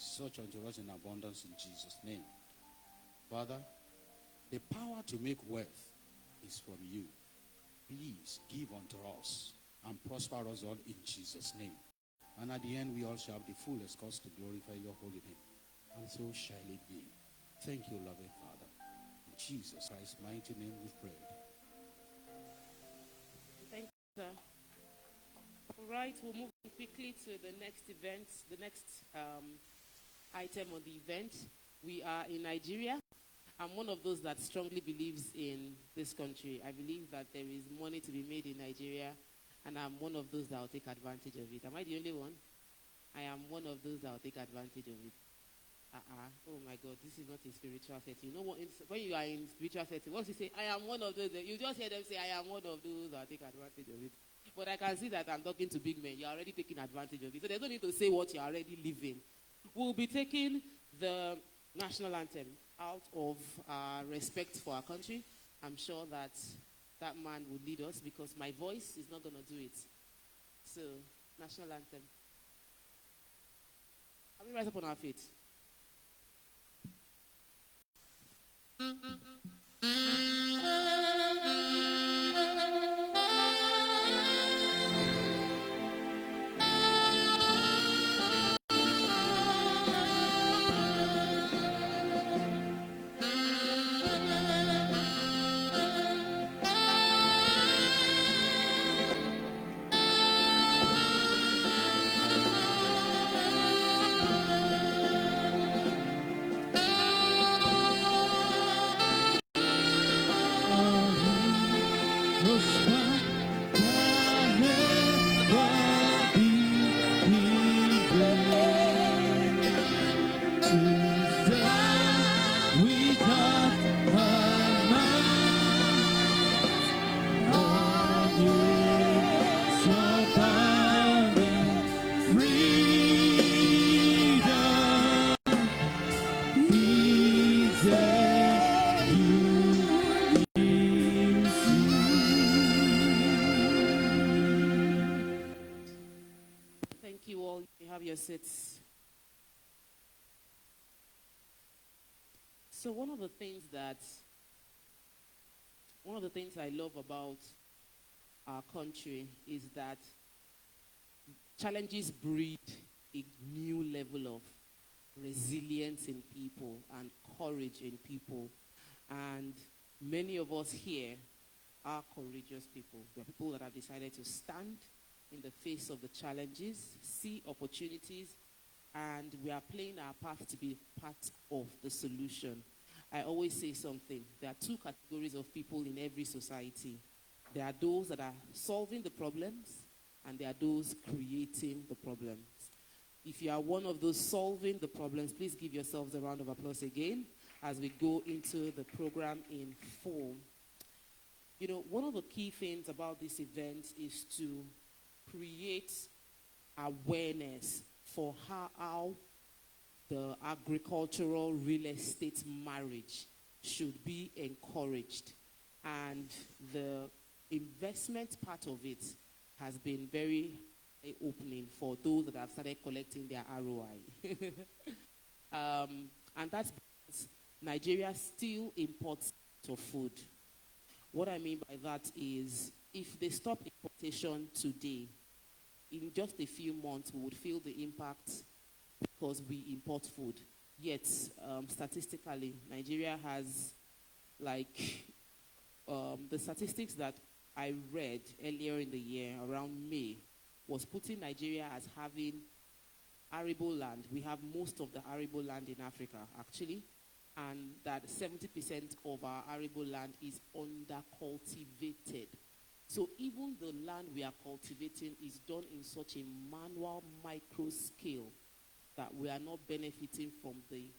such unto us in abundance in Jesus' name. Father, the power to make wealth is from you. Please give unto us and prosper us all in Jesus' name. And at the end, we all shall have the fullest cause to glorify your holy name. And so shall it be. Thank you, loving Father. In Jesus Christ's mighty name we pray. Thank you, sir. All right, we'll move quickly to the next event, the next item on the event. We are in Nigeria. I'm one of those that strongly believes in this country. I believe that there is money to be made in Nigeria, and I'm one of those that will take advantage of it. Am I the only one? I am one of those that will take advantage of it. Oh my God, this is not a spiritual setting. You know what? When you are in spiritual setting, once you say, I am one of those, you just hear them say, I am one of those that will take advantage of it. But I can see that I'm talking to big men. You're already taking advantage of it. So there's no need to say what you're already living. We'll be taking the national anthem out of respect for our country. I'm sure that that man will lead us because my voice is not going to do it. So, national anthem. Can we rise up on our feet? Seats. So one of the things I love about our country is that challenges breed a new level of resilience in people and courage in people. And many of us here are courageous people. We are people that have decided to stand in the face of the challenges, see opportunities, and we are playing our part to be part of the solution. I always say something. There are two categories of people in every society. There are those that are solving the problems, and there are those creating the problems. If you are one of those solving the problems, please give yourselves a round of applause again as we go into the program in full. You know, one of the key things about this event is to create awareness for how the agricultural real estate marriage should be encouraged. And the investment part of it has been very opening for those that have started collecting their ROI. And that's because Nigeria still imports of food. What I mean by that is if they stop importation today, in just a few months, we would feel the impact because we import food. Yet, statistically, Nigeria has, the statistics that I read earlier in the year, around May, was putting Nigeria as having arable land. We have most of the arable land in Africa, actually, and that 70% of our arable land is under-cultivated. So even the land we are cultivating is done in such a manual micro scale that we are not benefiting from the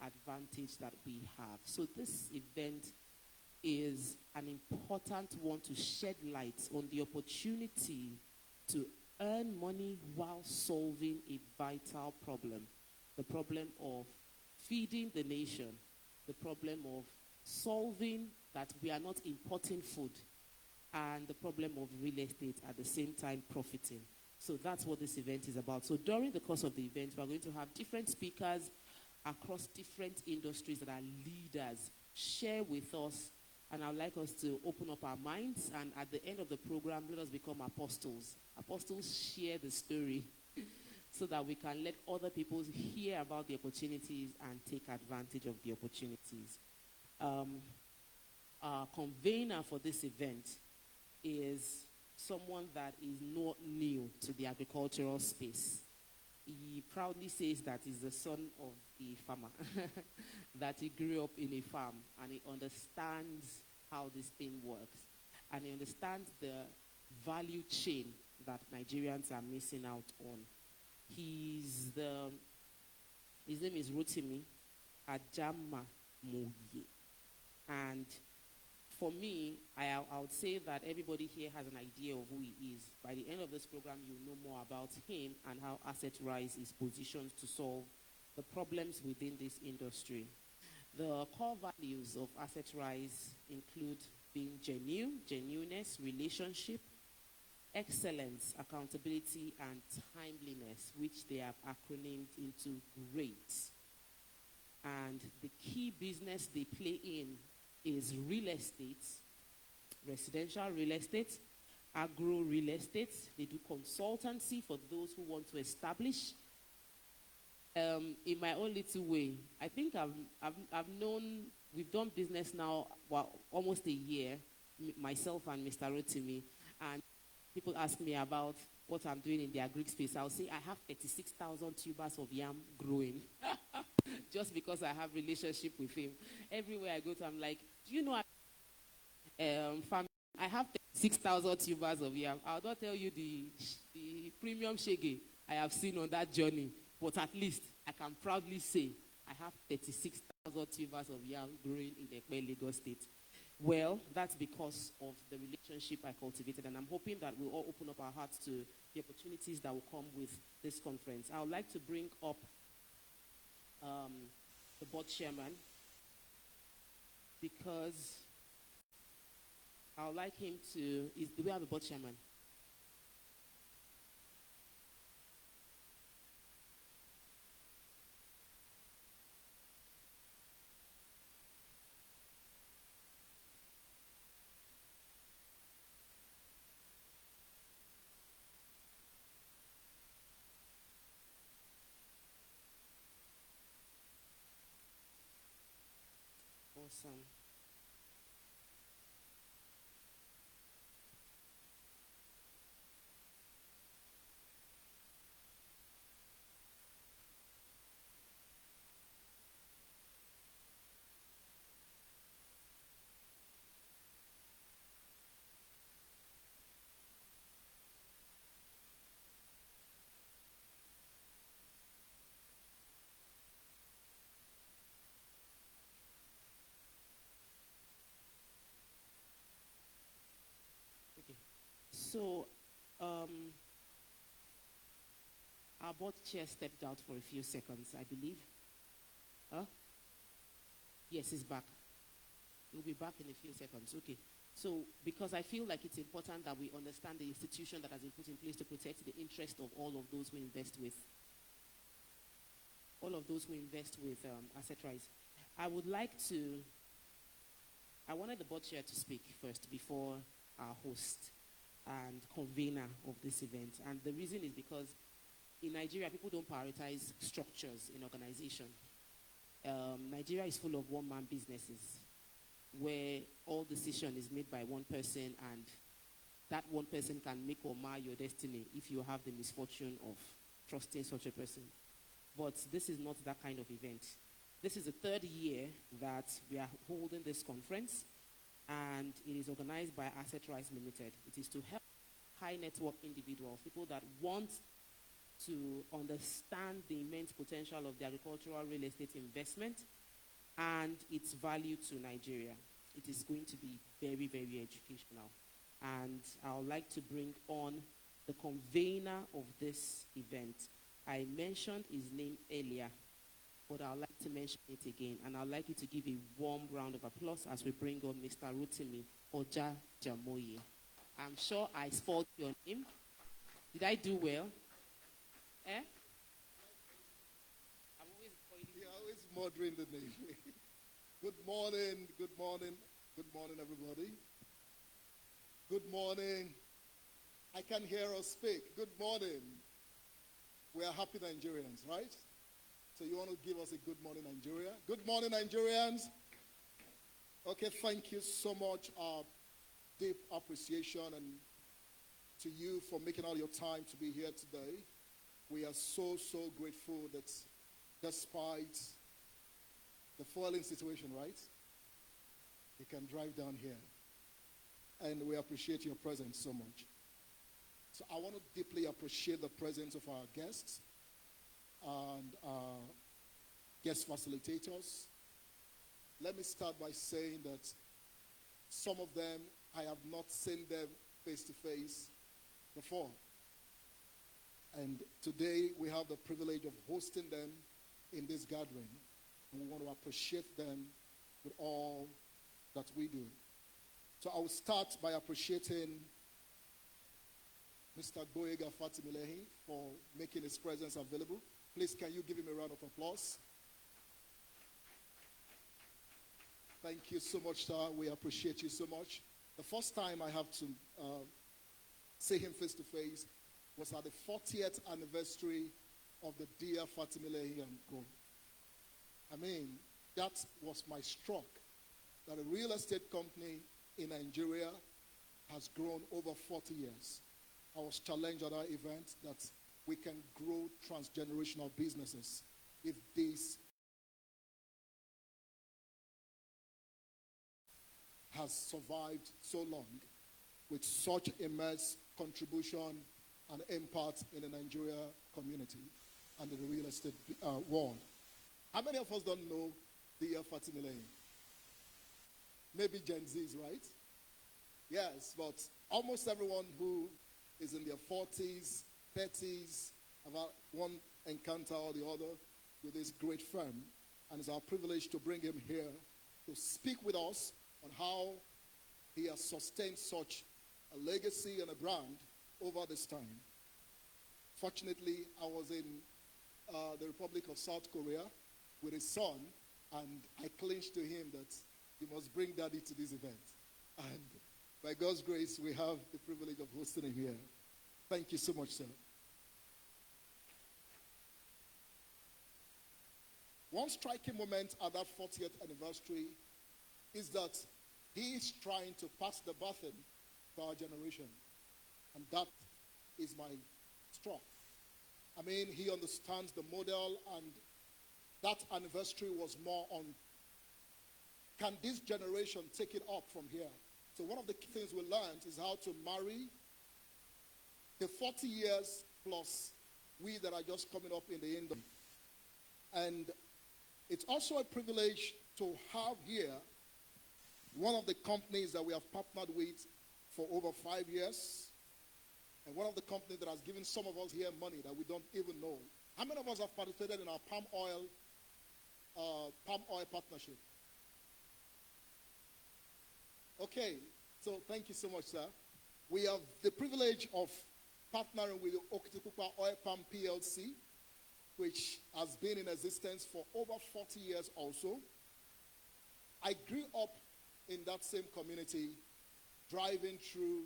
advantage that we have. So this event is an important one to shed light on the opportunity to earn money while solving a vital problem. The problem of feeding the nation, the problem of solving that we are not importing food, and the problem of real estate at the same time profiting. So that's what this event is about. So during the course of the event, we're going to have different speakers across different industries that are leaders share with us. And I'd like us to open up our minds. And at the end of the program, let us become apostles. Apostles share the story so that we can let other people hear about the opportunities and take advantage of the opportunities. Our convener for this event is someone that is not new to the agricultural space. He proudly says that he's the son of a farmer, that he grew up in a farm, and he understands how this thing works. And he understands the value chain that Nigerians are missing out on. His name is Rotimi Ajama Moye. And for me, I would say that everybody here has an idea of who he is. By the end of this program, you'll know more about him and how Asset Rise is positioned to solve the problems within this industry. The core values of Asset Rise include being genuineness, relationship, excellence, accountability, and timeliness, which they have acronymed into GREAT. And the key business they play in is real estate, residential real estate, agro real estate. They do consultancy for those who want to establish. In my own little way, I think I've known, we've done business now, almost a year, myself and Mr. Rotimi, and people ask me about what I'm doing in the agri space. I'll say I have 36,000 tubers of yam growing. Just because I have relationship with him. Everywhere I go to, I'm like, do you know, I have 6,000 tubers of yam. I'll not tell you the premium shege I have seen on that journey, but at least I can proudly say I have 36,000 tubers of yam growing in the Lagos State. Well, that's because of the relationship I cultivated, and I'm hoping that we'll all open up our hearts to the opportunities that will come with this conference. I would like to bring up the board chairman, because I would like him to, do we have a board chairman? Awesome. Okay. So, our board chair stepped out for a few seconds, I believe. Huh? Yes, he's back. He'll be back in a few seconds. Okay. So, because I feel like it's important that we understand the institution that has been put in place to protect the interest of all of those who invest with Asset Rise. I wanted the board chair to speak first before our host and convener of this event. And the reason is because in Nigeria, people don't prioritize structures in organization. Nigeria is full of one-man businesses where all decision is made by one person, and that one person can make or mar your destiny if you have the misfortune of trusting such a person. But this is not that kind of event. This is the third year that we are holding this conference, and it is organized by Asset Rise Limited. It is to help high net worth individuals, people that want to understand the immense potential of the agricultural real estate investment and its value to Nigeria. It is going to be very, very educational. And I would like to bring on the convener of this event. I mentioned his name earlier, but I would like to mention it again. And I would like you to give a warm round of applause as we bring on Mr. Rotimi Ojajamoye. I'm sure I spoiled your name. Did I do well? Eh? I'm always spoiling. Yeah, always murdering the name. Good morning, good morning, good morning, everybody. Good morning. I can hear us speak. Good morning. We are happy Nigerians, right? So you want to give us a good morning, Nigeria? Good morning, Nigerians. Okay, thank you so much. Deep appreciation and to you for making all your time to be here today. We are so grateful that despite the falling situation, right? You can drive down here. And we appreciate your presence so much. So I want to deeply appreciate the presence of our guests and our guest facilitators. Let me start by saying that some of them, I have not seen them face to face before. And today we have the privilege of hosting them in this gathering. And we want to appreciate them with all that we do. So I will start by appreciating Mr. Goyega Fatimilehi for making his presence available. Please, can you give him a round of applause? Thank you so much, sir. We appreciate you so much. The first time I have to see him face to face was at the 40th anniversary of the Dear Fatimilehi and Co. I mean, that was my stroke, that a real estate company in Nigeria has grown over 40 years. I was challenged at our event that we can grow transgenerational businesses if this has survived so long with such immense contribution and impact in the Nigeria community and in the real estate world. How many of us don't know the Fatimile? Maybe Gen Zs, right? Yes, but almost everyone who is in their 40s, 30s, have had one encounter or the other with this great firm. And it's our privilege to bring him here to speak with us on how he has sustained such a legacy and a brand over this time. Fortunately, I was in the Republic of South Korea with his son, and I clinched to him that he must bring daddy to this event. And by God's grace, we have the privilege of hosting him here. Thank you so much, sir. One striking moment at that 40th anniversary is that he is trying to pass the baton to our generation. And that is my strength. I mean, he understands the model, and that anniversary was more on, can this generation take it up from here? So one of the key things we learned is how to marry the 40 years plus we that are just coming up in the industry. And it's also a privilege to have here one of the companies that we have partnered with for over 5 years, and one of the companies that has given some of us here money that we don't even know. How many of us have participated in our palm oil partnership? Okay, so thank you so much, sir. We have the privilege of partnering with Okitipupa Oil Palm PLC, which has been in existence for over 40 years also. I grew up in that same community, driving through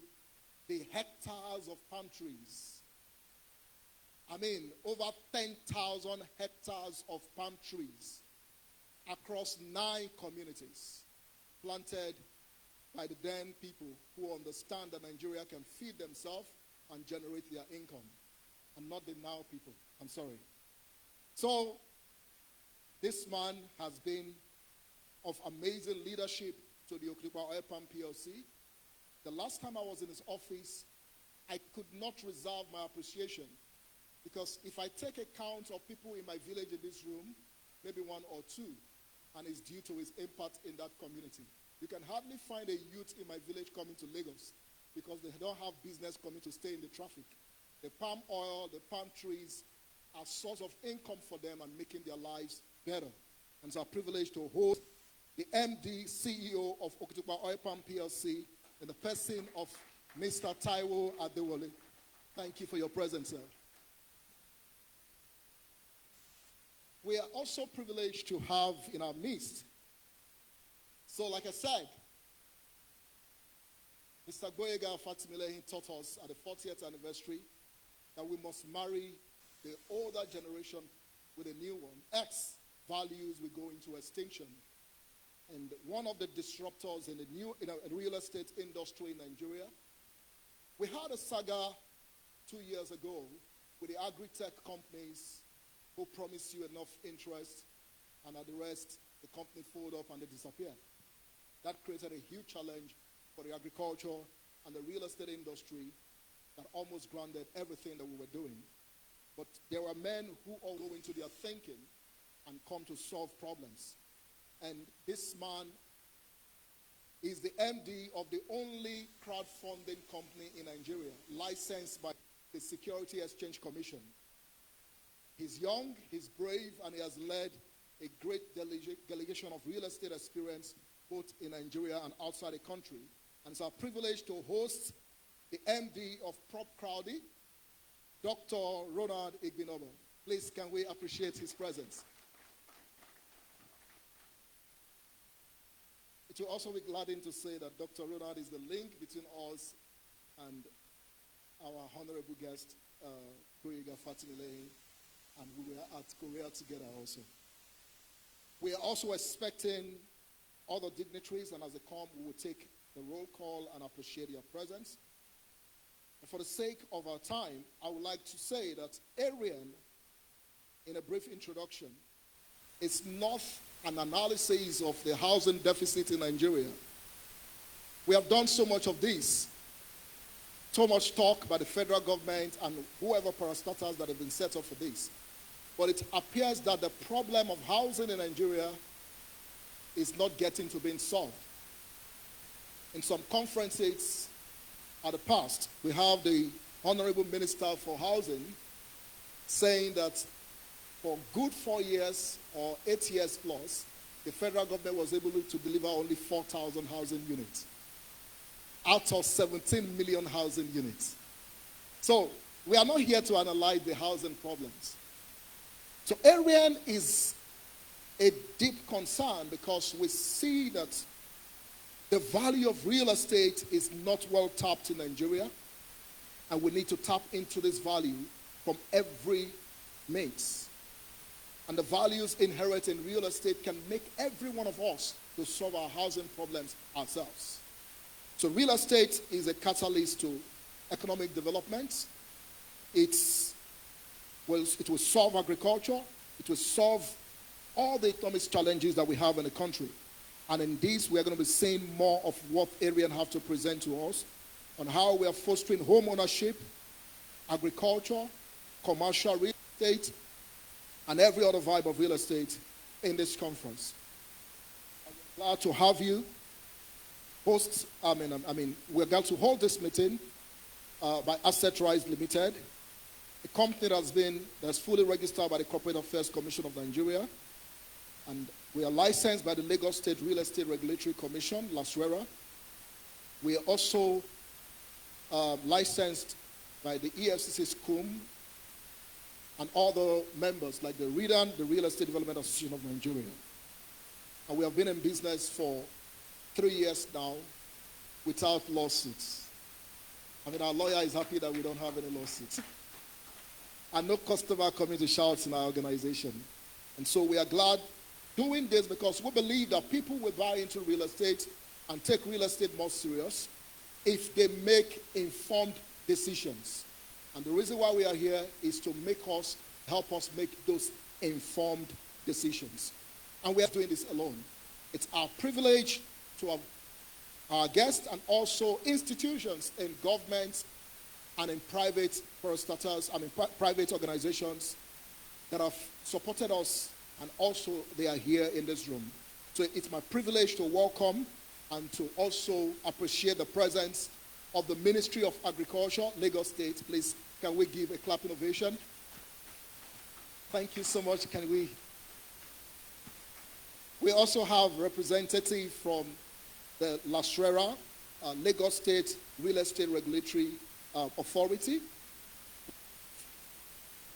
the hectares of palm trees. I mean, over 10,000 hectares of palm trees across 9 communities planted by the then people who understand that Nigeria can feed themselves and generate their income, and not the now people. I'm sorry. So this man has been of amazing leadership to the Okitipupa Oil Palm PLC. The last time I was in his office, I could not reserve my appreciation, because if I take account of people in my village in this room, maybe 1 or 2, and it's due to his impact in that community. You can hardly find a youth in my village coming to Lagos because they don't have business coming to stay in the traffic. The palm oil, the palm trees are a source of income for them and making their lives better. And it's our privilege to host the MD, CEO of Okitipupa Oil Palm PLC in the person of Mr. Taiwo Adewale. Thank you for your presence, sir. We are also privileged to have in our midst. So, like I said, Mr. Goyega Fatimilehin taught us at the 40th anniversary that we must marry the older generation with a new one. X values will go into extinction. And one of the disruptors in the real estate industry in Nigeria, we had a saga 2 years ago with the agri-tech companies who promised you enough interest, and at the rest, the company folded up and they disappeared. That created a huge challenge for the agriculture and the real estate industry that almost grounded everything that we were doing. But there were men who all go into their thinking and come to solve problems. And this man is the MD of the only crowdfunding company in Nigeria, licensed by the Security Exchange Commission. He's young, he's brave, and he has led a great delegation of real estate experience both in Nigeria and outside the country. And it's our privilege to host the MD of Prop Crowdy, Dr. Ronald Igbinobo. Please, can we appreciate his presence? It will also be gladdened to say that Dr. Ronald is the link between us and our honorable guest, Goyega Fatimilehin, and we were at Korea together also. We are also expecting other dignitaries, and as they come, we will take the roll call and appreciate your presence. And for the sake of our time, I would like to say that Arein, in a brief introduction, is not an analysis of the housing deficit in Nigeria. We have done so much of this, so much talk by the federal government and whoever parastatals that have been set up for this. But it appears that the problem of housing in Nigeria is not getting to being solved. In some conferences at the past, we have the Honorable Minister for Housing saying that for good 4 years or 8 years plus, the federal government was able to deliver only 4,000 housing units out of 17 million housing units. So we are not here to analyze the housing problems. So Arein is a deep concern because we see that the value of real estate is not well tapped in Nigeria, and we need to tap into this value from every means. And the values inherent in real estate can make every one of us to solve our housing problems ourselves. So real estate is a catalyst to economic development. It will solve agriculture. It will solve all the economic challenges that we have in the country. And in this, we are going to be seeing more of what Arein have to present to us on how we are fostering home ownership, agriculture, commercial real estate, and every other vibe of real estate in this conference. I'm glad to have you host. We're going to hold this meeting by Asset Rise Limited, a company that's fully registered by the Corporate Affairs Commission of Nigeria, and we are licensed by the Lagos State Real Estate Regulatory Commission, LASRERA. We are also licensed by the EFCC SCUM and other members like the REDAN, the Real Estate Development Association of Nigeria. And we have been in business for 3 years now without lawsuits. Our lawyer is happy that we don't have any lawsuits. And no customer coming to shout in our organization. And so we are glad doing this because we believe that people will buy into real estate and take real estate more serious if they make informed decisions. And the reason why we are here is to help us make those informed decisions. And we are doing this alone. It's our privilege to have our guests and also institutions in government and in private parastatals, private organizations that have supported us, and also they are here in this room. So it's my privilege to welcome and to also appreciate the presence of the Ministry of Agriculture, Lagos State. Please, can we give a clapping ovation? Thank you so much. We also have representative from the LASRERA, Lagos State Real Estate Regulatory Authority.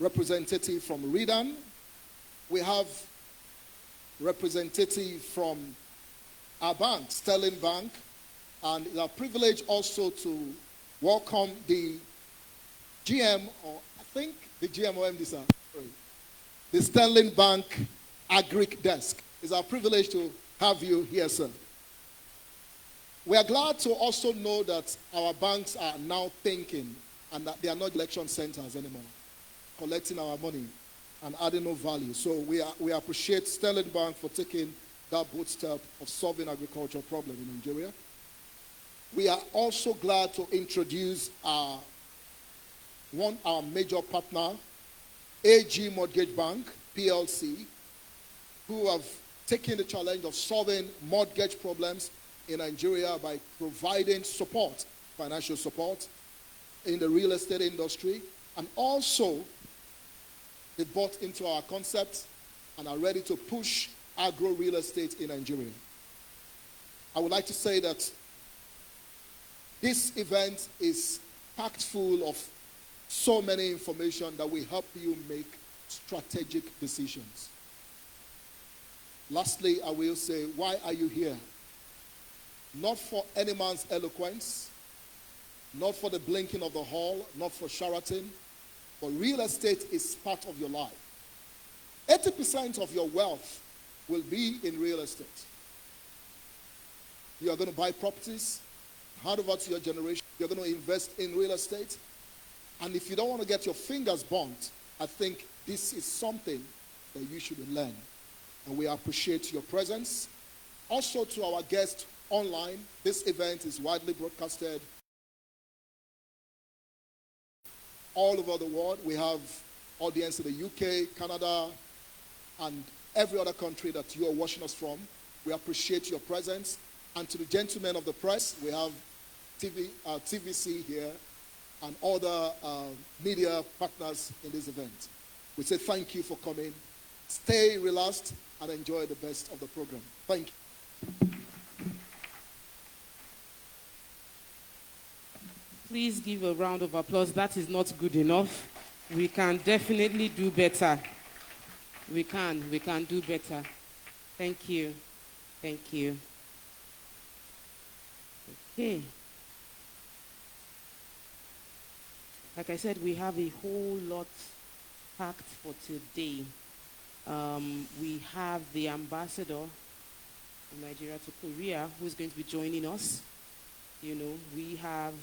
representative from Redan. We have representative from our bank, Sterling Bank. And it's our privilege also to welcome the GM, or I think the GM or MD, sir, the Sterling Bank Agric Desk. It's our privilege to have you here, sir. We are glad to also know that our banks are now thinking and that they are not election centers anymore, collecting our money and adding no value. So we appreciate Sterling Bank for taking that bold step of solving agricultural problem in Nigeria. We are also glad to introduce our major partner, AG Mortgage Bank, PLC, who have taken the challenge of solving mortgage problems in Nigeria by providing support, financial support in the real estate industry. And also, they bought into our concept and are ready to push agro real estate in Nigeria. I would like to say that this event is packed full of so many information that will help you make strategic decisions. Lastly, I will say, why are you here? Not for any man's eloquence, not for the blinking of the hall, not for Sheraton, but real estate is part of your life. 80% of your wealth will be in real estate. You are going to buy properties, hand over to your generation. You're going to invest in real estate. And if you don't want to get your fingers burnt, I think this is something that you should learn. And we appreciate your presence. Also to our guests online, this event is widely broadcasted all over the world. We have audience in the UK, Canada, and every other country that you are watching us from. We appreciate your presence. And to the gentlemen of the press, we have TVC here and other media partners in this event. We say thank you for coming. Stay relaxed and enjoy the best of the program. Thank you. Please give a round of applause. That is not good enough. We can definitely do better. We can do better. Thank you. Thank you. Okay. Like I said, we have a whole lot packed for today. We have the ambassador from Nigeria to Korea who is going to be joining us. You know, we have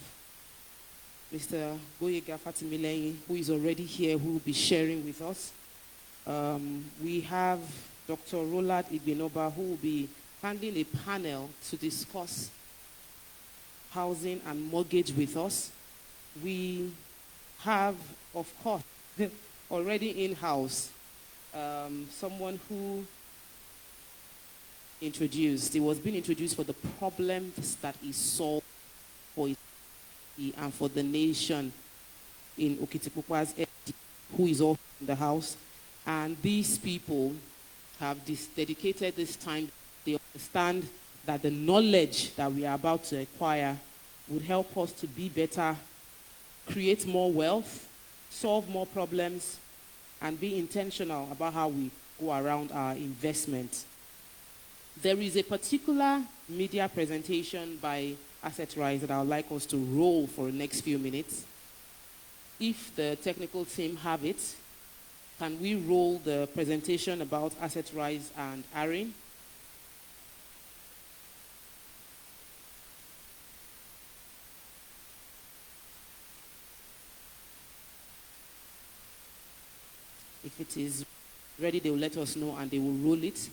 Mr. Boyega Fatimileyin, who is already here, who will be sharing with us. We have Dr. Roland Igbinoba, who will be handling a panel to discuss housing and mortgage with us. We have, of course, already in-house, someone who introduced. It was being introduced for the problems that is solved for it and for the nation in Okitipupa's FD, who is also in the house. And these people have dedicated this time. They understand that the knowledge that we are about to acquire would help us to be better, create more wealth, solve more problems, and be intentional about how we go around our investment. There is a particular media presentation by Asset Rise that I would like us to roll for the next few minutes. If the technical team have it, can we roll the presentation about Asset Rise and Arein? If it is ready, they will let us know and they will roll it.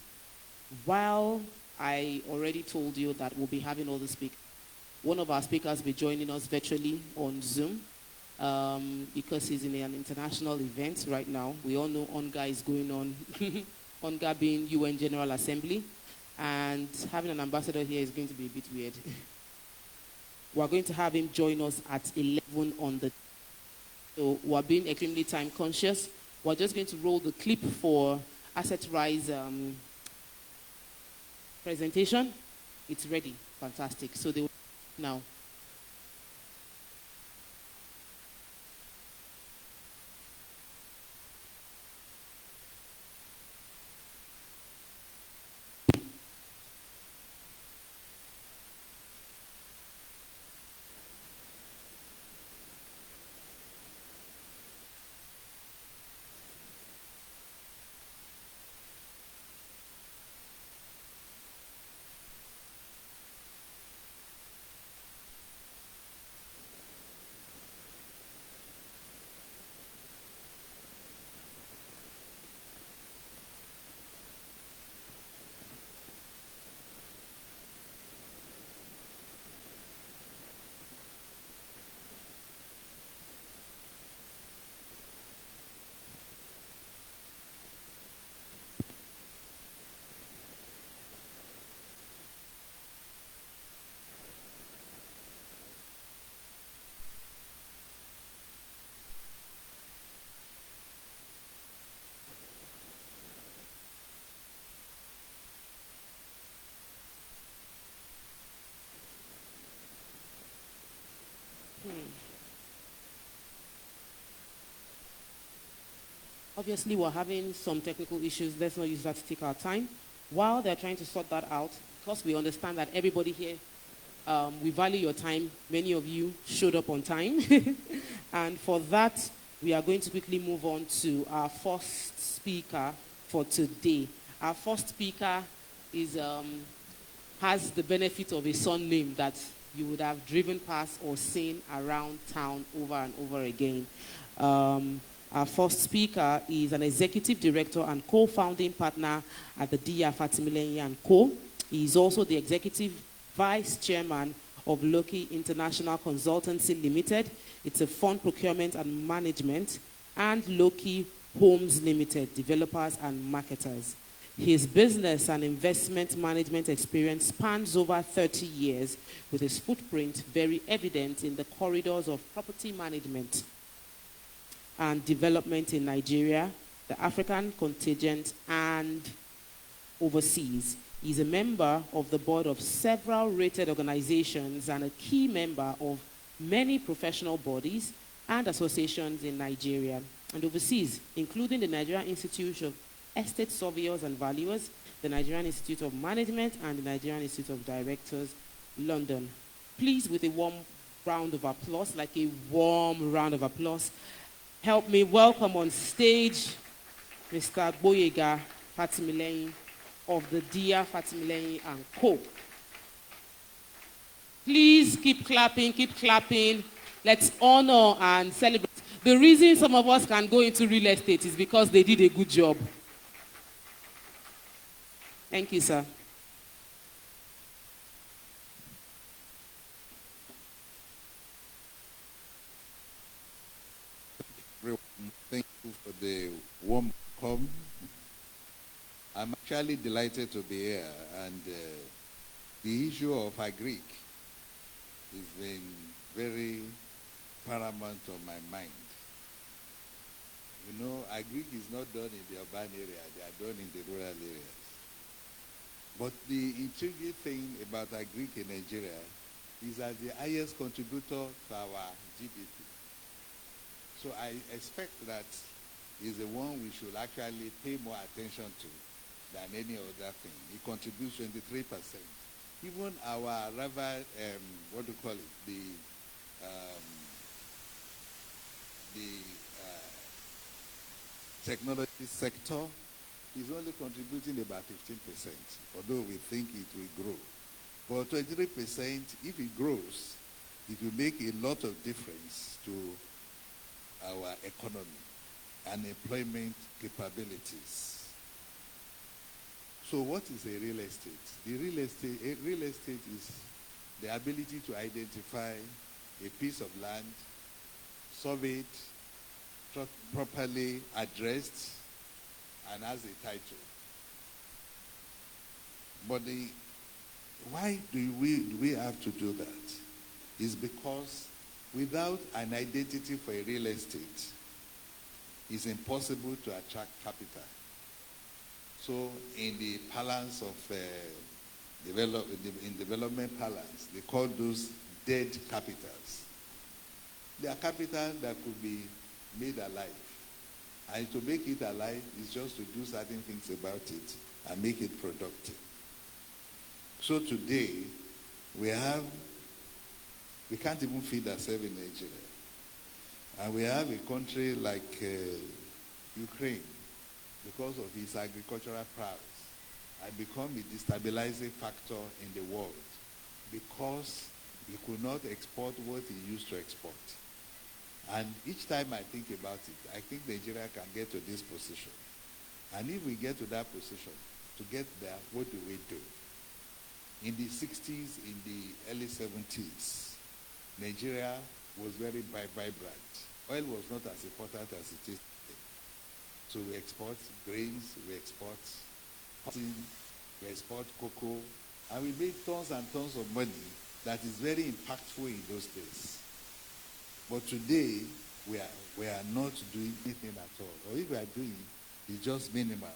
While I already told you that we'll be having all the speakers, one of our speakers will be joining us virtually on Zoom because he's in an international event right now. We all know UNGA is going on, UNGA being UN General Assembly, and having an ambassador here is going to be a bit weird. We're going to have him join us at 11 on the... So we're being extremely time conscious. We're just going to roll the clip for Asset Rise presentation. It's ready. Fantastic. So they will now. Obviously, we're having some technical issues. Let's not use that to take our time. While they're trying to sort that out, because we understand that everybody here, we value your time. Many of you showed up on time. And for that, we are going to quickly move on to our first speaker for today. Our first speaker is, has the benefit of a surname that you would have driven past or seen around town over and over again. Our first speaker is an executive director and co-founding partner at the DR Fatimileyin & Co. He is also the executive vice chairman of Loki International Consultancy Limited. It's a fund procurement and management, and Loki Homes Limited, developers and marketers. His business and investment management experience spans over 30 years, with his footprint very evident in the corridors of property management and development in Nigeria, the African contingent, and overseas. He's a member of the board of several rated organizations and a key member of many professional bodies and associations in Nigeria and overseas, including the Nigerian Institute of Estate Surveyors and Valuers, the Nigerian Institute of Management, and the Nigerian Institute of Directors, London. Please, with a warm round of applause, like a warm round of applause, help me welcome on stage Mr. Boyega Fatimileyin of the DR Fatimileyin & Co. Please keep clapping, keep clapping. Let's honor and celebrate. The reason some of us can go into real estate is because they did a good job. Thank you, sir. Thank you for the warm welcome. I'm actually delighted to be here, and the issue of agric has been very paramount on my mind. You know, agric is not done in the urban area, they are done in the rural areas. But the intriguing thing about agric in Nigeria is that the highest contributor to our GDP. So I expect that is the one we should actually pay more attention to than any other thing. It contributes 23%. Even our rather, what do you call it, the technology sector is only contributing about 15%, although we think it will grow. But 23%, if it grows, it will make a lot of difference to our economy and employment capabilities. So what is a real estate? Real estate is the ability to identify a piece of land, survey it, properly addressed, and has a title. But why do we have to do that? It's because without an identity for a real estate, it's impossible to attract capital. So in the parlance of development parlance, they call those dead capitals. They are capital that could be made alive. And to make it alive is just to do certain things about it and make it productive. So today, we can't even feed ourselves in Nigeria. And we have a country like Ukraine, because of its agricultural prowess, and become a destabilizing factor in the world because he could not export what he used to export. And each time I think about it, I think Nigeria can get to this position. And if we get to that position, to get there, what do we do? In the 60s, in the early 70s, Nigeria was very vibrant. Oil was not as important as it is today. So we export grains, we export cotton, we export cocoa, and we make tons and tons of money that is very impactful in those days. But today, we are not doing anything at all. Or if we are doing, it's just minimal.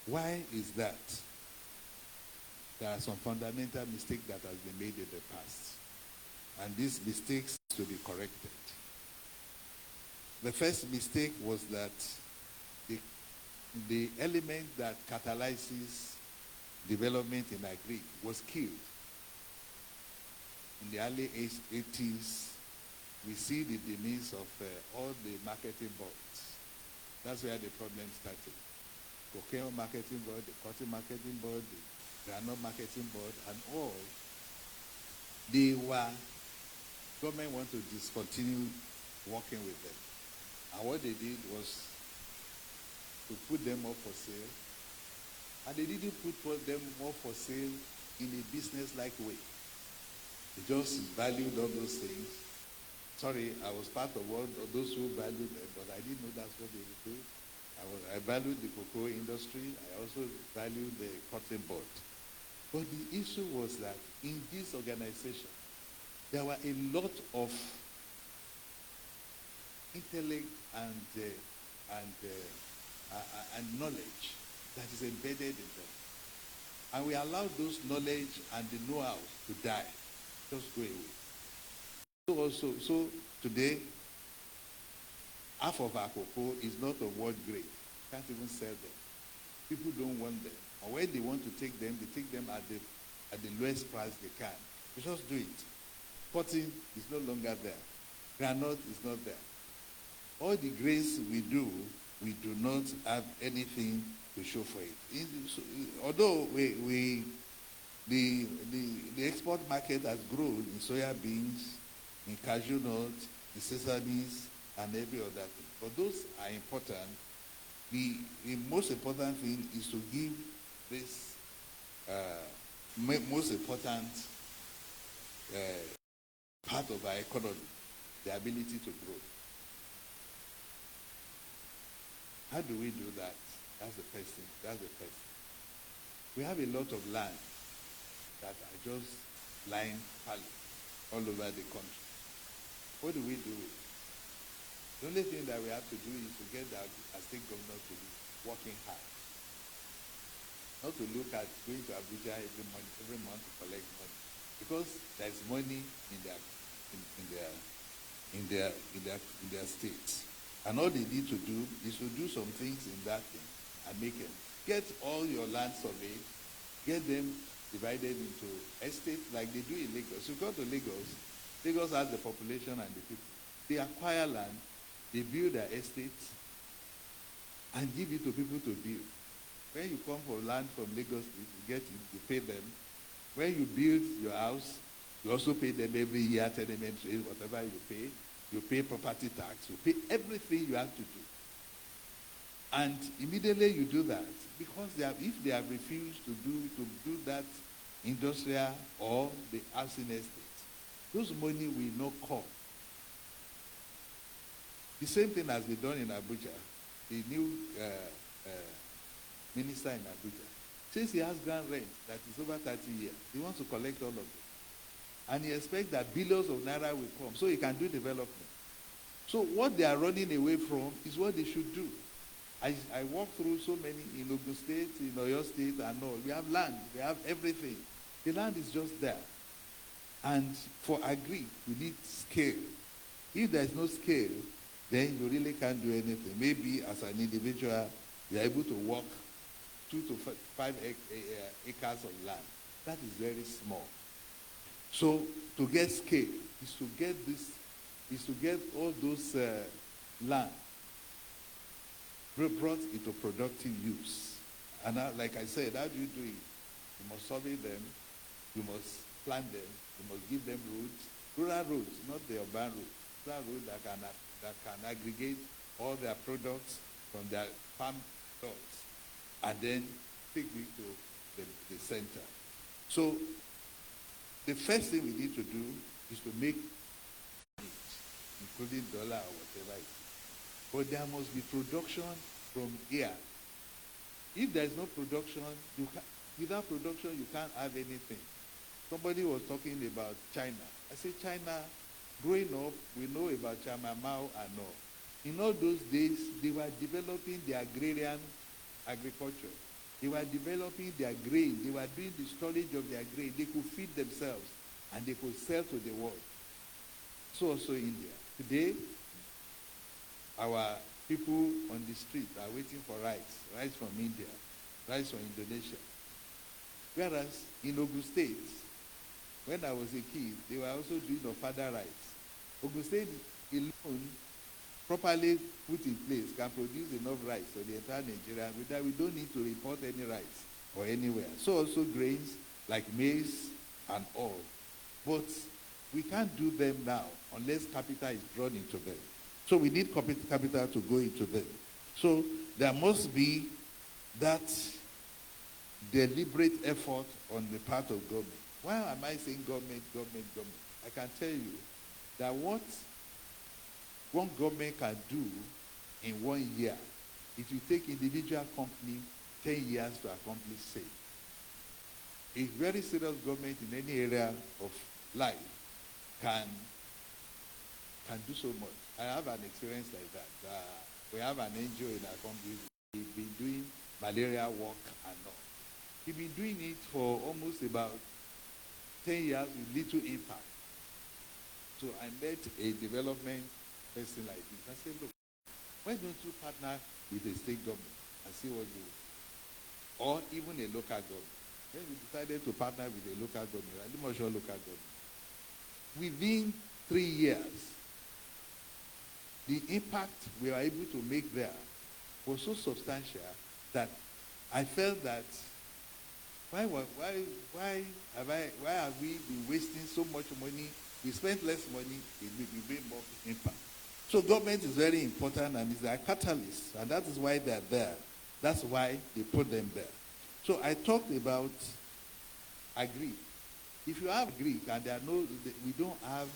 Why is that? There are some fundamental mistakes that have been made in the past. And these mistakes to be corrected. The first mistake was that the element that catalyzes development in agri was killed. In the early 80s, we see the demise of all the marketing boards. That's where the problem started. Cocoa marketing board, the cotton marketing board, the granite marketing board, and all. Government want to discontinue working with them. And what they did was to put them up for sale. And they didn't put them up for sale in a business-like way. They just valued all those things. Sorry, I was part of all of those who valued them, but I didn't know that's what they would do. I valued the cocoa industry. I also valued the cotton board. But the issue was that in this organization, there were a lot of intellect and knowledge that is embedded in them. And we allowed those knowledge and the know-how to die, just go away. So today, half of our cocoa is not of world grade. Can't even sell them. People don't want them. Or when they want to take them, they take them at the lowest price they can. We just do it. Cotton is no longer there. Granite is not there. All the grains we do not have anything to show for it. Although the export market has grown in soya beans, in cashew nuts, in sesames, and every other thing. But those are important. The most important thing is to give this most important part of our economy the ability to grow. How do we do that? That's the first thing. We have a lot of land that are just lying fallow all over the country. What do we do with it? The only thing that we have to do is to get our state governor to be working hard. Not to look at going to Abuja every month to collect money. Because there's money in their states. And all they need to do is to do some things in that thing and make it. Get all your land surveyed, get them divided into estates like they do in Lagos. You go to Lagos has the population and the people. They acquire land, they build their estates, and give it to people to build. When you come for land from Lagos, you pay them. When you build your house, you also pay them every year, tenement rate, whatever you pay property tax, you pay everything you have to do. And immediately you do that, because if they have refused to do that industrial or the housing estate, those money will not come. The same thing has been done in Abuja. The new minister in Abuja says he has grand rent that is over 30 years. He wants to collect all of it. And he expects that billions of naira will come so he can do development. So what they are running away from is what they should do. I walk through so many in Ogun State, in Oyo State and all. We have land, we have everything. The land is just there. And for agri, we need scale. If there is no scale, then you really can't do anything. Maybe as an individual, you are able to work 2 to 5 acres of land. That is very small. So to get scale is to get all those land brought into productive use. And like I said, how do you do it? You must survey them, you must plant them, you must give them roads, rural roads, not the urban roads, rural roads that can aggregate all their products from their farm plots and then take it to the center. So the first thing we need to do is to make it, including dollar or whatever it is. But there must be production from here. If there is no production, without production you can't have anything. Somebody was talking about China. I say China, growing up, we know about China, Mao and all. In all those days, they were developing the agrarian agriculture. They were developing their grain. They were doing the storage of their grain. They could feed themselves and they could sell to the world. So also India. Today, our people on the street are waiting for rice from India, rice from Indonesia. Whereas in Ogun State, when I was a kid, they were also doing Ofada rice. Ogun State alone, properly put in place, can produce enough rice for the entire Nigeria without we don't need to import any rice or anywhere. So also grains like maize and all. But we can't do them now unless capital is drawn into them. So we need capital to go into them. So there must be that deliberate effort on the part of government. Why am I saying government? I can tell you that what one government can do in 1 year, it will take individual company 10 years to accomplish same. A very serious government in any area of life can do so much. I have an experience like that. We have an NGO in our company. We've been doing malaria work and all. We've been doing it for almost about 10 years with little impact. So I met a development person like this. I said, look, why don't you partner with a state government and see what you do? Or even a local government. Then we decided to partner with a local government, a Limosho local government. Within 3 years, the impact we were able to make there was so substantial that I felt that why have we been wasting so much money? We spent less money, we made more impact. So government is very important and is a catalyst, and that is why they are there. That's why they put them there. So I talked about agri. If you have agri and we don't have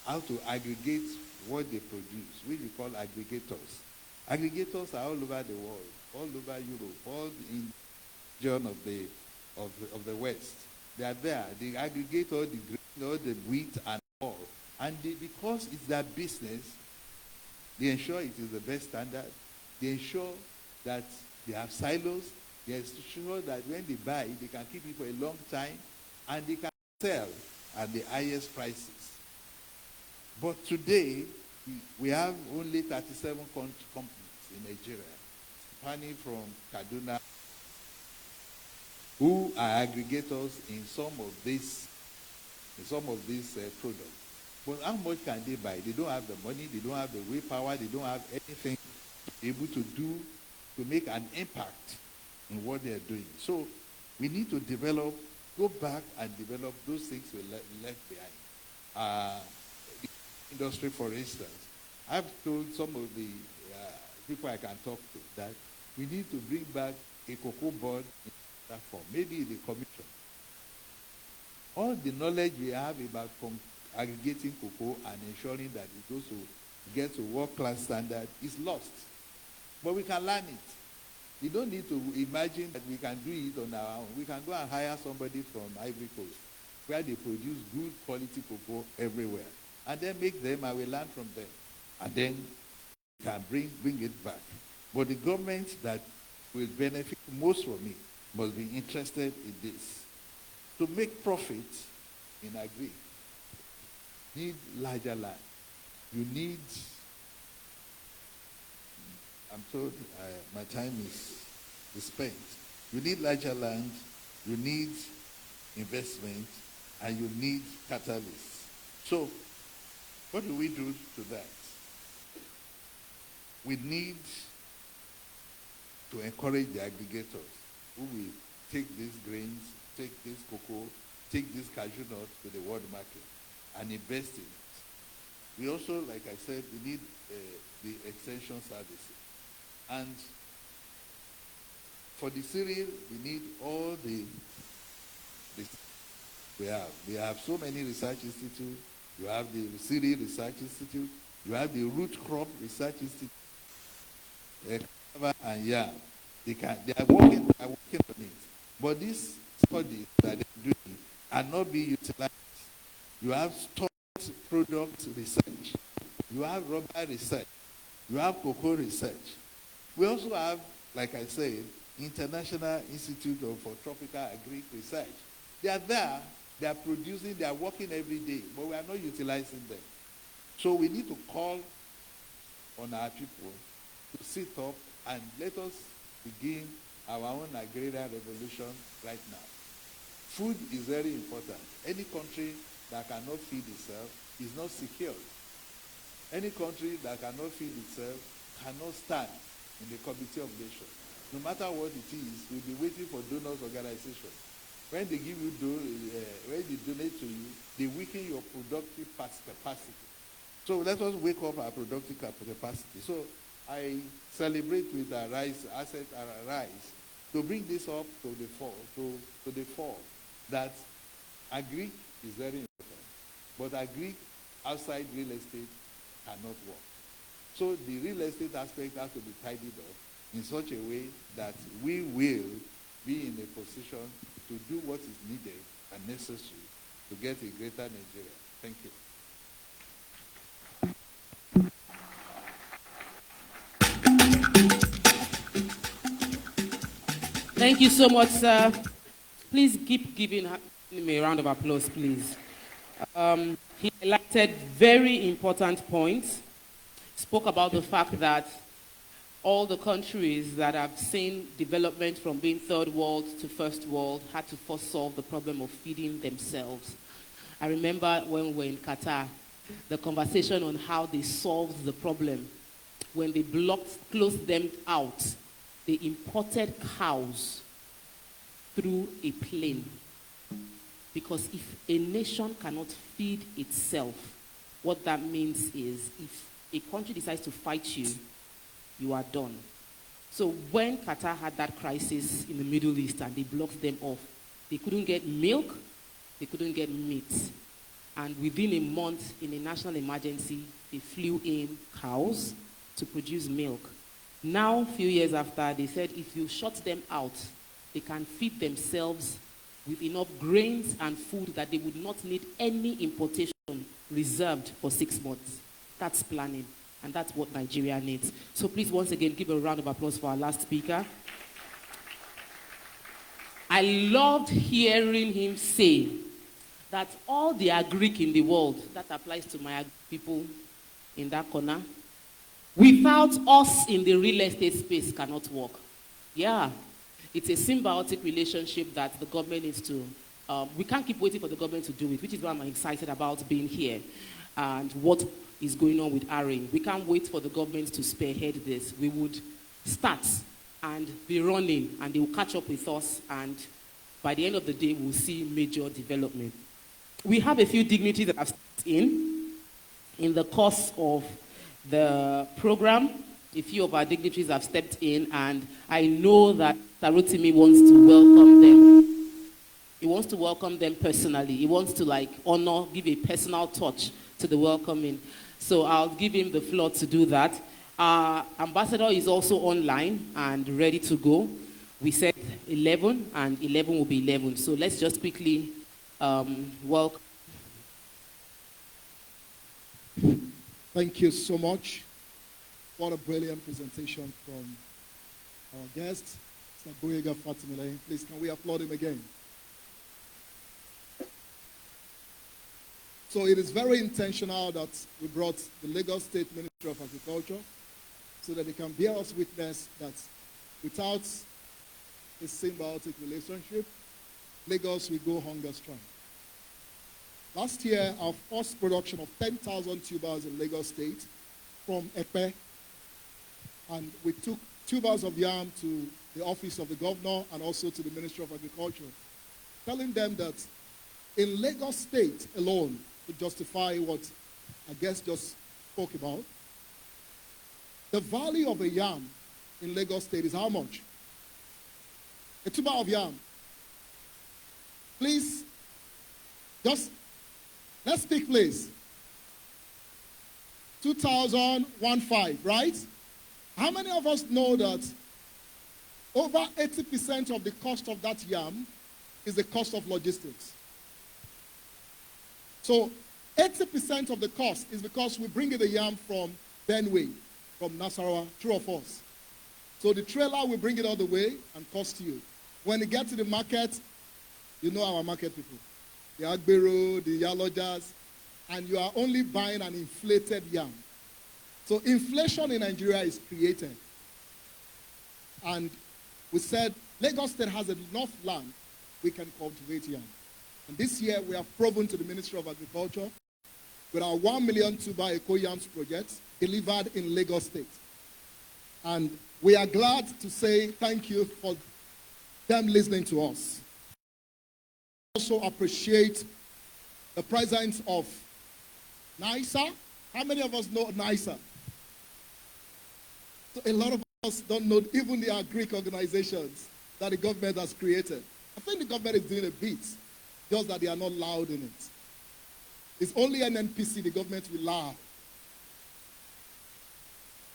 how to aggregate what they produce, which we call aggregators. Aggregators are all over the world, all over Europe, all in the region of the West. They are there. They aggregate all the grain, all the wheat and all. And because it's their business, they ensure it is the best standard. They ensure that they have silos. They ensure that when they buy, they can keep it for a long time, and they can sell at the highest prices. But today, we have only 37 companies in Nigeria, spanning from Kaduna, who are aggregators in some of these products. But how much can they buy? They don't have the money, they don't have the willpower, they don't have anything able to do to make an impact in what they are doing. So we need to go back and develop those things we left behind. The industry, for instance, I've told some of the people I can talk to that we need to bring back a cocoa board in that form, maybe the commission. All the knowledge we have about aggregating cocoa and ensuring that it goes to get to world-class standard is lost. But we can learn it. We don't need to imagine that we can do it on our own. We can go and hire somebody from Ivory Coast, where they produce good quality cocoa everywhere, and then make them and we learn from them. And then we can bring it back. But the government that will benefit most from it must be interested in this. To make profit in agri, you need larger land. You need, I'm told my time is spent. You need larger land, you need investment, and you need catalysts. So, what do we do to that? We need to encourage the aggregators who will take these grains, take this cocoa, take this cashew nut to the world market and invest in it. We also, like I said, we need the extension services. And for the cereal, we need all the we have. We have so many research institutes. You have the Cereal Research Institute. You have the Root Crop Research Institute. And yeah, they are working on it. But these studies that they're doing are not being utilized. You have stock product research. You have rubber research. You have cocoa research. We also have, like I said, International Institute for Tropical Agri Research. They are there. They are producing. They are working every day. But we are not utilizing them. So we need to call on our people to sit up and let us begin our own agrarian revolution right now. Food is very important. Any country that cannot feed itself is not secure. Any country that cannot feed itself cannot stand in the committee of nations. No matter what it is, we'll be waiting for donors organization. When they give you when they donate to you, they weaken your productive capacity. So let us wake up our productive capacity. So I celebrate with Arein to bring this up to the fore that agri is very important. But agri outside real estate cannot work. So the real estate aspect has to be tidied up in such a way that we will be in a position to do what is needed and necessary to get a greater Nigeria. Thank you. Thank you so much, sir. Please keep giving him a round of applause, please. He highlighted very important points, spoke about the fact that all the countries that have seen development from being third world to first world had to first solve the problem of feeding themselves. I remember when we were in Qatar, the conversation on how they solved the problem. When they closed them out, they imported cows through a plane. Because if a nation cannot feed itself, what that means is if a country decides to fight you, you are done. So when Qatar had that crisis in the Middle East and they blocked them off, they couldn't get milk, they couldn't get meat. And within a month, in a national emergency, they flew in cows to produce milk. Now, a few years after, they said if you shut them out, they can feed themselves with enough grains and food that they would not need any importation reserved for 6 months. That's planning, and that's what Nigeria needs. So please, once again, give a round of applause for our last speaker. I loved hearing him say that all the agric in the world, that applies to my people in that corner, without us in the real estate space cannot work. Yeah, it's a symbiotic relationship that the government needs to, we can't keep waiting for the government to do it, which is why I'm excited about being here and what is going on with Arein. We can't wait for the government to spearhead this. We would start and be running, and they will catch up with us, and by the end of the day, we'll see major development. We have a few dignitaries that have stepped in the course of the program. A few of our dignitaries have stepped in, and I know that Tarotimi wants to welcome them. He wants to welcome them personally. He wants to honor, give a personal touch to the welcoming. So I'll give him the floor to do that. Our ambassador is also online and ready to go. We said 11, and 11 will be 11. So let's just quickly welcome. Thank you so much. What a brilliant presentation from our guest, Mr. Boyega Fatimile. Please, can we applaud him again? So it is very intentional that we brought the Lagos State Ministry of Agriculture so that they can bear us witness that without a symbiotic relationship, Lagos will go hunger strike. Last year, our first production of 10,000 tubers in Lagos State from Epe, and we took tubers of yam to the office of the governor and also to the Ministry of Agriculture, telling them that in Lagos State alone, to justify what I guess just spoke about, the value of a yam in Lagos State is how much? A tuber of yam. Please, let's speak, please. 2015, right? How many of us know that over 80% of the cost of that yam is the cost of logistics? So 80% of the cost is because we bring in the yam from Benue, from Nasarawa, true of us. So the trailer will bring it all the way and cost you. When you get to the market, you know our market people. The Agbero, the Yalojas, and you are only buying an inflated yam. So inflation in Nigeria is created. And we said Lagos State has enough land we can cultivate yam. And this year we have proven to the Ministry of Agriculture with our 1 million tuber eco yams project delivered in Lagos State. And we are glad to say thank you for them listening to us. Also appreciate the presence of NISA. How many of us know NISA? So a lot of us don't know even the Greek organizations that the government has created. I think the government is doing a bit, just that they are not loud in it. It's only an NPC the government will allow.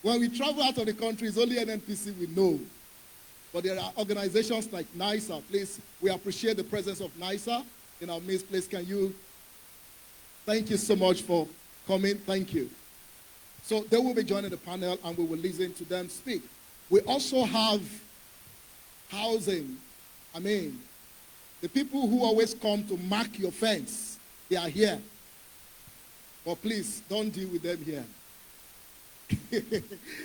When we travel out of the country, it's only an NPC we know. But there are organizations like NISA. Please, we appreciate the presence of NISA in our midst. Please, can you? Thank you so much for coming. Thank you. So they will be joining the panel and we will listen to them speak. We also have housing. I mean, the people who always come to mark your fence, they are here. But please, don't deal with them here.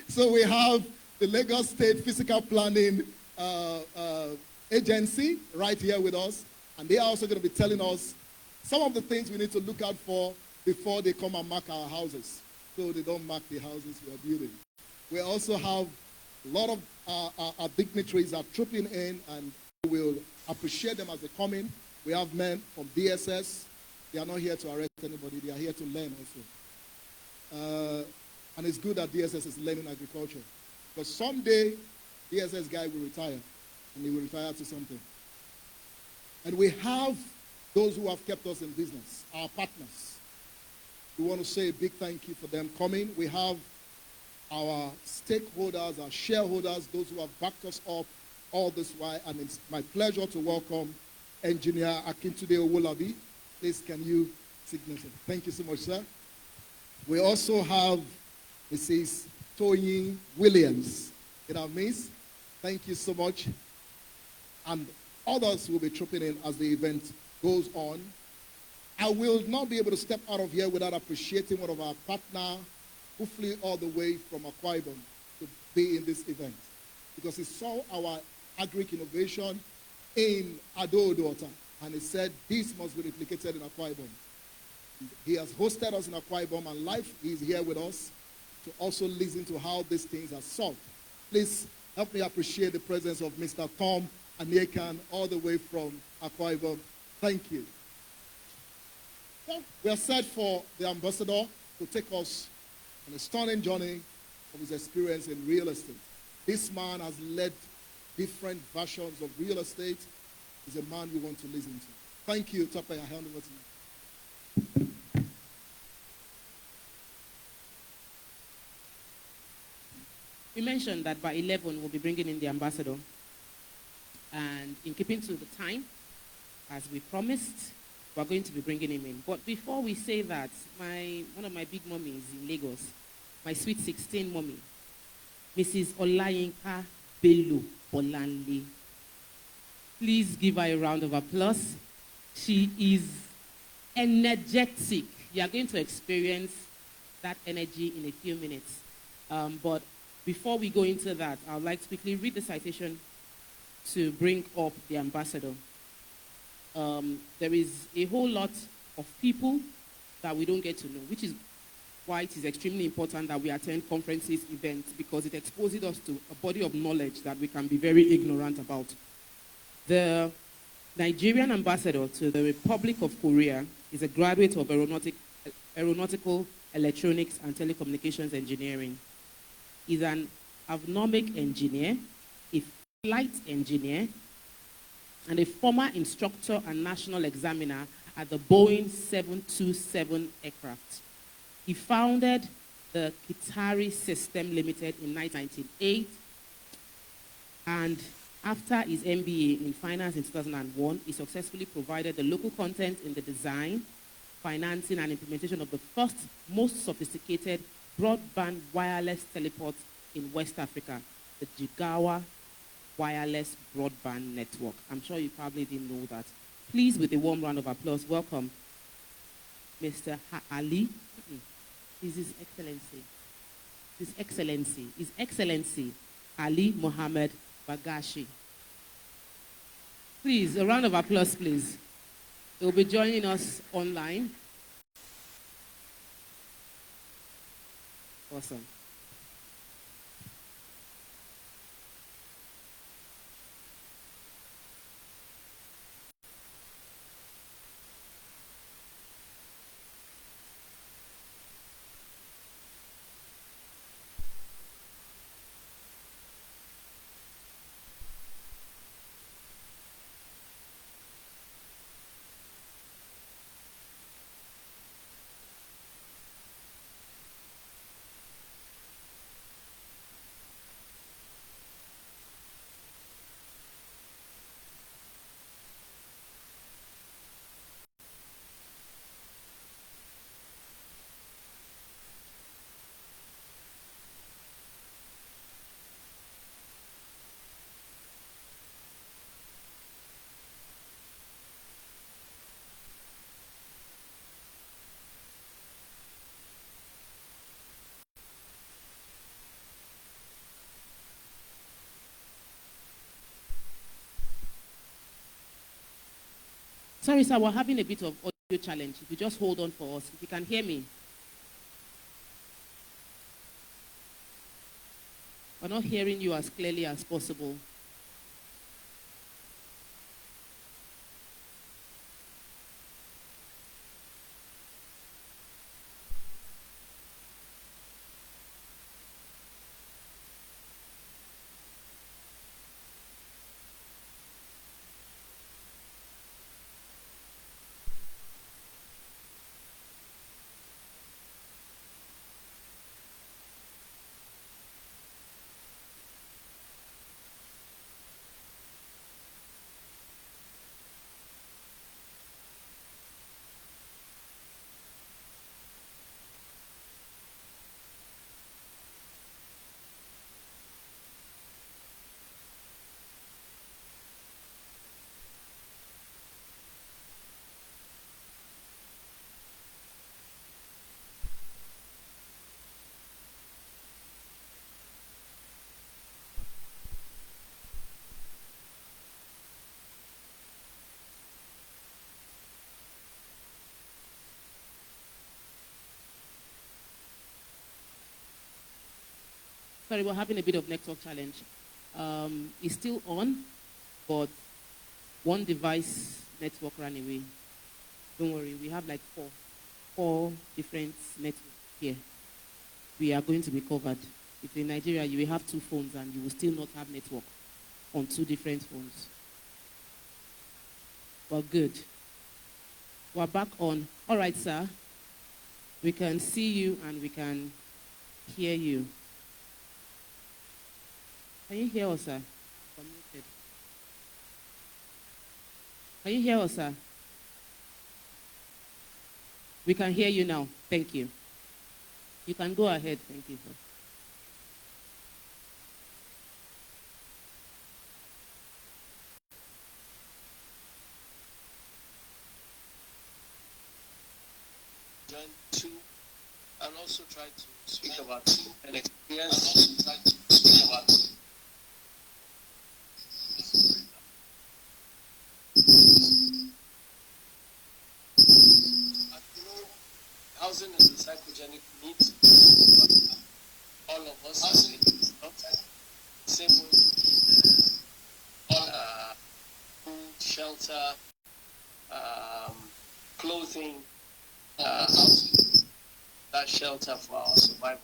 So we have the Lagos State Physical Planning Agency right here with us. And they are also going to be telling us some of the things we need to look out for before they come and mark our houses, so they don't mark the houses we are building. We also have a lot of our dignitaries are trooping in, and we will appreciate them as they come in. We have men from DSS. They are not here to arrest anybody. They are here to learn also. And it's good that DSS is learning agriculture. Because someday, DSS guy will retire, and he will retire to something. And we have those who have kept us in business, our partners. We want to say a big thank you for them coming. We have our stakeholders, our shareholders, those who have backed us up all this while. And it's my pleasure to welcome Engineer Akintunde Owolabi. Please, can you signal? Thank you so much, sir. We also have Mrs. Toyin Williams in our midst. Thank you so much. And others will be trooping in as the event goes on. I will not be able to step out of here without appreciating one of our partners who flew all the way from Akwa Ibom to be in this event, because he saw our agric innovation in Ado-Odota, and he said this must be replicated in Akwa Ibom. He has hosted us in Akwa Ibom, and live he is here with us to also listen to how these things are solved. Please help me appreciate the presence of Mr. Tom Aniekan all the way from Akwa Ibom. Thank you. Well, we are set for the ambassador to take us on a stunning journey of his experience in real estate. This man has led different versions of real estate. He's a man we want to listen to. Thank you, Tope. I hand over to you. We mentioned that by 11 we'll be bringing in the ambassador. And in keeping to the time, as we promised, we're going to be bringing him in. But before we say that, one of my big mummies in Lagos, my sweet 16 mummy, Mrs. Olayinka Bello Bolanle. Please give her a round of applause. She is energetic. You are going to experience that energy in a few minutes. But before we go into that, I would like to quickly read the citation to bring up the ambassador. There is a whole lot of people that we don't get to know, which is why it is extremely important that we attend conferences, events, because it exposes us to a body of knowledge that we can be very ignorant about. The Nigerian ambassador to the Republic of Korea is a graduate of aeronautical, electronics, and telecommunications engineering. He's an aeronomic engineer, a flight engineer, and a former instructor and national examiner at the Boeing 727 aircraft. He founded the Kitari System Limited in 1998, and after his MBA in finance in 2001, he successfully provided the local content in the design, financing, and implementation of the first, most sophisticated broadband wireless teleport in West Africa, the Jigawa Wireless Broadband Network. I'm sure you probably didn't know that. Please, with a warm round of applause, welcome Mr. Ali. This is His Excellency. His Excellency Ali Mohammed Bagashi. Please, a round of applause, please. He will be joining us online. Awesome. Sorry, sir, we're having a bit of audio challenge. If you just hold on for us, if you can hear me. We're not hearing you as clearly as possible. Sorry, we're having a bit of network challenge. It's still on, but one device network ran away. Don't worry, we have like four different networks here. We are going to be covered. If in Nigeria, you will have 2 phones and you will still not have network on 2 different phones. Well, good. We're back on. All right, sir. We can see you and we can hear you. Can you hear us, sir? Can you hear us, sir? We can hear you now. Thank you. You can go ahead. Thank you, sir. Join two and also try to speak about an experience. Try to speak about housing is a psychogenic need, but all of us housing is not the same way we need all food, shelter, clothing, housing, that shelter for our survival.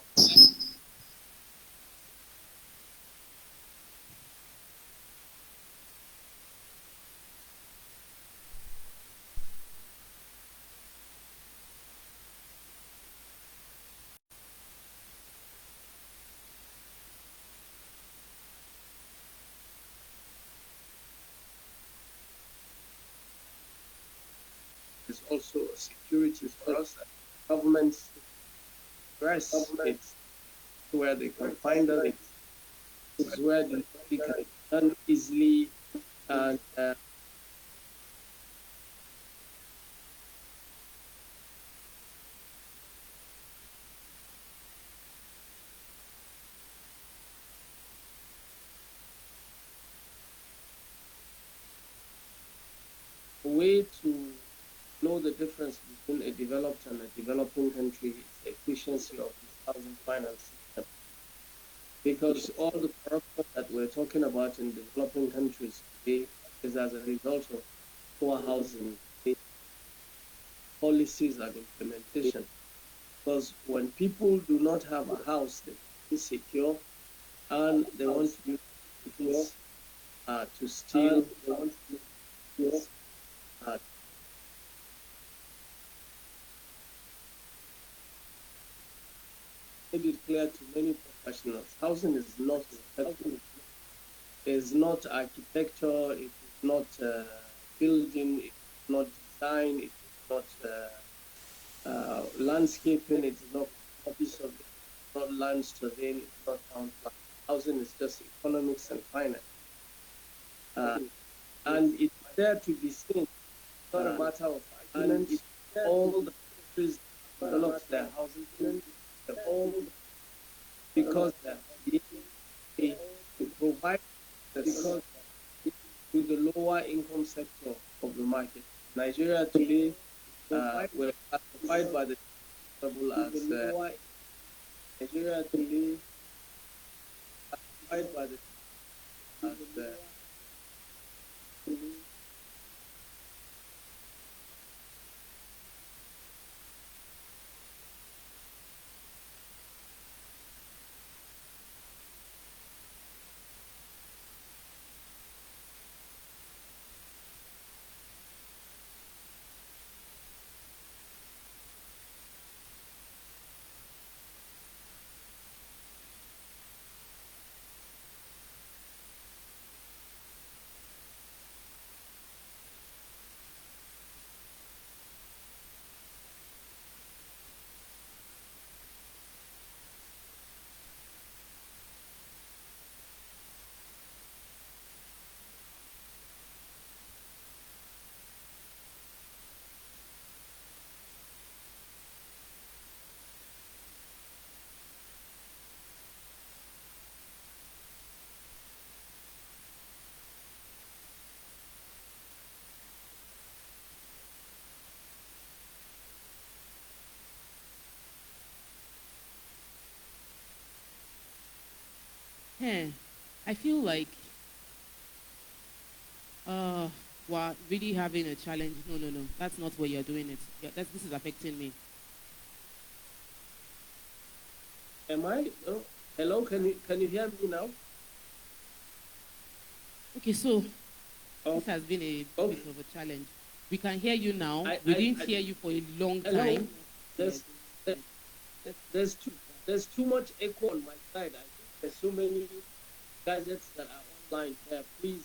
Is also a security for us. Governments press it where they can find it. It's where they can done easily and way to know the difference between a developed and a developing country is the efficiency of this housing finance system. Because all the corruption that we're talking about in developing countries today is as a result of poor housing policies and implementation. Because when people do not have a house, they feel secure and they want to use to steal, they want to use made it clear to many professionals. Housing is not architecture, it is not building, it is not design, it is not landscaping, it is not piece of it, not land surveying, it's not town planning. Housing is just economics and finance. And it's there to be seen. It's not a matter of argument. All the countries develop their housing plans, all because they provide because to the lower income sector of the market. Nigeria today we're classified by the level as Nigeria today classified by the as I feel like we're really having a challenge. No. That's not where you're doing it. This is affecting me. am I? Oh, hello, can you hear me now? Okay, so Oh, this has been a oh. bit of a challenge. We can hear you now. I- We I- didn't I- hear you for a long Hello? time. There's there's too much echo on my side. I think there's so many gadgets that are online here. Please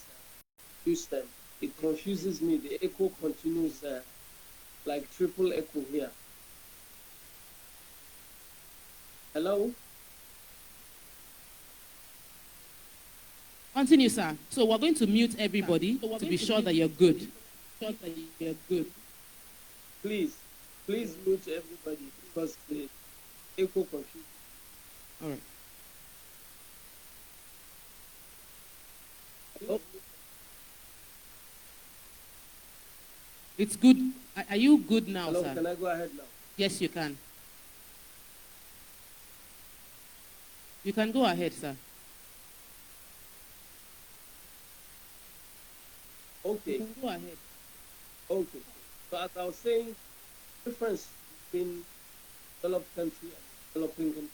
use them. It confuses me. The echo continues like triple echo here. Hello? Continue, sir. So we're going to mute everybody to be sure that you're good. Please mute everybody because the echo confuses. All right. Oh, It's good. Are you good now, hello, sir? can I go ahead now? Yes, you can. You can go ahead, sir. Okay. You can go ahead. Okay. So as I was saying, difference between developed country and developing country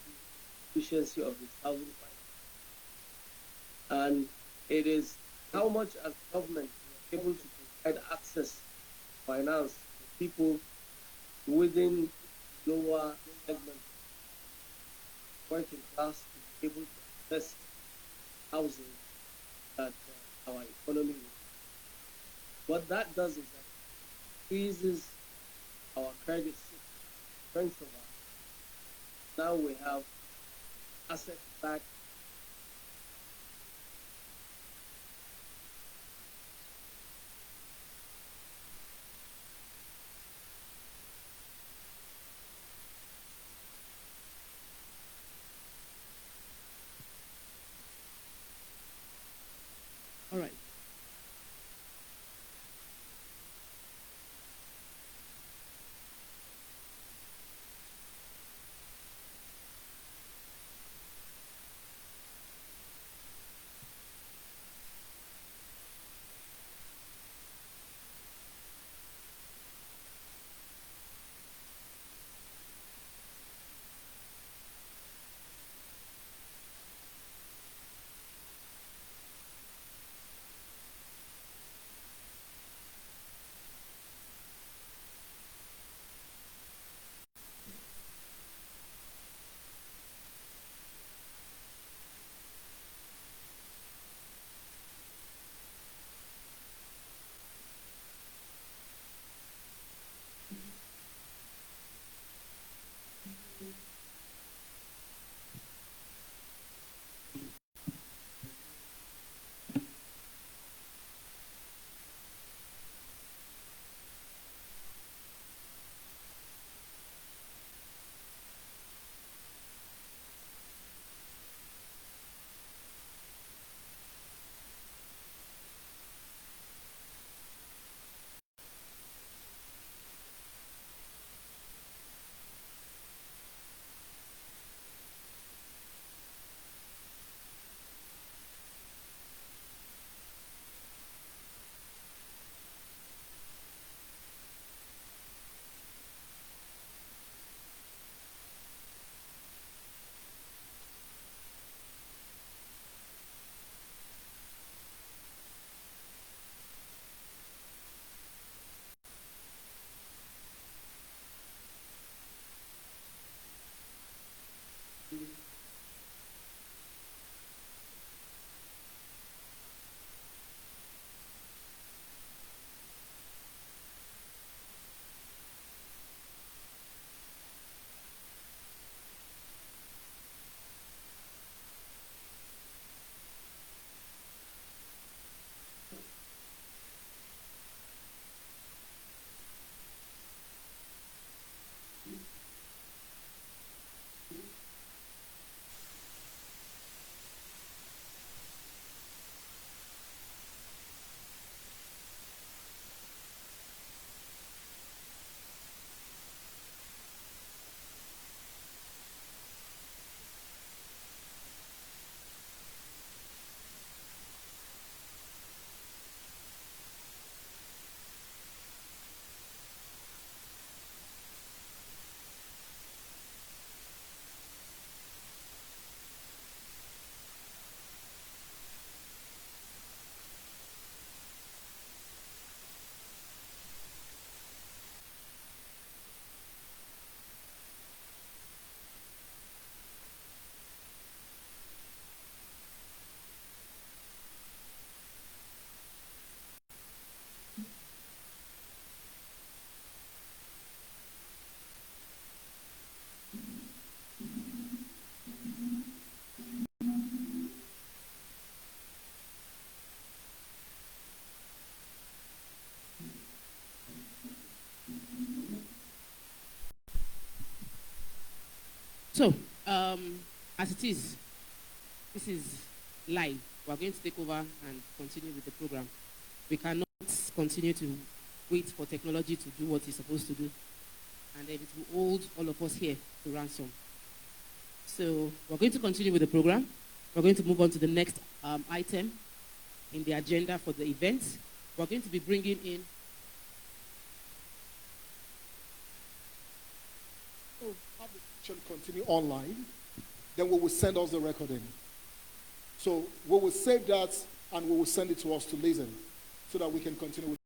efficiency of its housing finance. And it is how much as government is able to provide access to finance to people within lower segments, working class to be able to access housing that our economy needs. What that does is that increases our credit strength of our. Now we have asset backed. All right. So, as it is, this is live. We're going to take over and continue with the program. We cannot continue to wait for technology to do what it's supposed to do. And then it will hold all of us here to ransom. So we're going to continue with the program. We're going to move on to the next item in the agenda for the event. We're going to be bringing in have the session continue online, then we will send us the recording. So we will save that and we will send it to us to listen so that we can continue with